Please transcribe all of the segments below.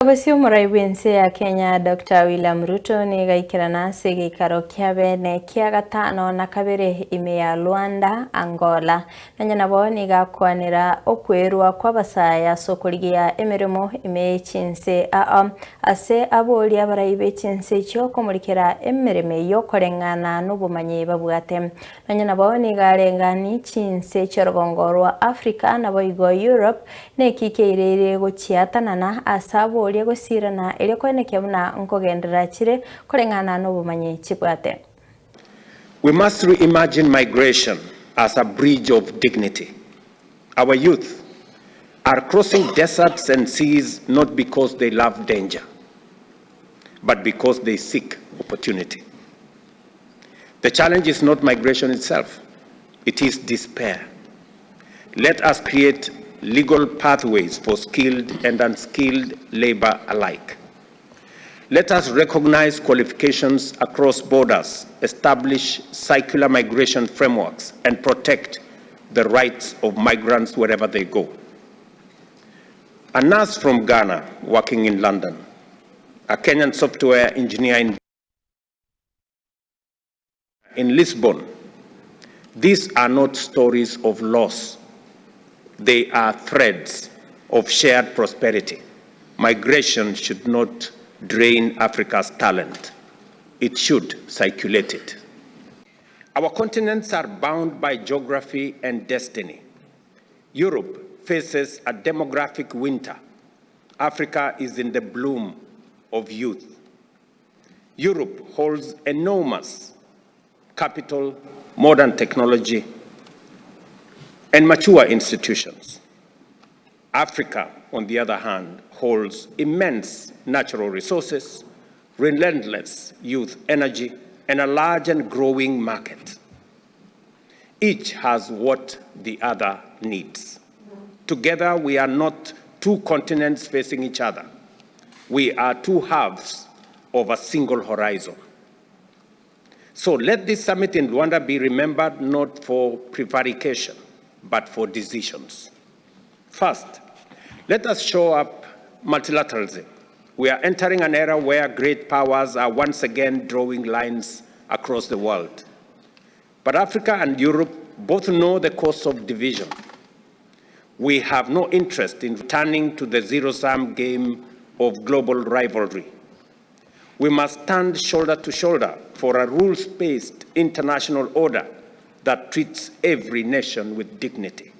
Abasio muraiwense ya Kenya Dr. William RUTO ni Egeikaro Kia gatano na kabere ime ya Luanda Angola nanya nabo ni gakwanira okwerwa kwabasaya sokoligia emirimo ime CHINSE ase aboli abaraibe CHINSE cyo komulikira emirime yo korengana n'ubumanyi babwate nanya nabo ni garengani CHINSE cyorogongorwa Afrika nabo igo Europe ne kikeirere gochiatanana asabo gusirana ile kweneke muna nkogendera chire korengana n'ubumanyi chibwate. We must reimagine migration as a bridge of dignity. Our youth are crossing deserts and seas not because they love danger, but because they seek opportunity. The challenge is not migration itself, it is despair. Let us create legal pathways for skilled and unskilled labor alike. Let us recognize qualifications across borders, establish circular migration frameworks, and protect the rights of migrants wherever they go. A nurse from Ghana working in London, a Kenyan software engineer in Lisbon. These are not stories of loss. They are threads of shared prosperity. Migration should not drain Africa's talent. It should circulate it. Our continents are bound by geography and destiny. Europe faces a demographic winter. Africa is in the bloom of youth. Europe holds enormous capital, modern technology, and mature institutions. Africa, on the other hand, holds immense natural resources, relentless youth energy, and a large and growing market. Each has what the other needs. Together, we are not two continents facing each other. We are two halves of a single horizon. So let this summit in Rwanda be remembered not for prevarication, but for decisions. First, let us show up multilateralism. We are entering an era where great powers are once again drawing lines across the world. But Africa and Europe both know the cost of division. We have no interest in returning to the zero-sum game of global rivalry. We must stand shoulder to shoulder for a rules-based international order that treats every nation with dignity.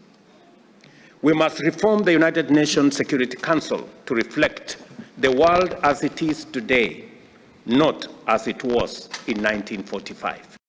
We must reform the United Nations Security Council to reflect the world as it is today, not as it was in 1945.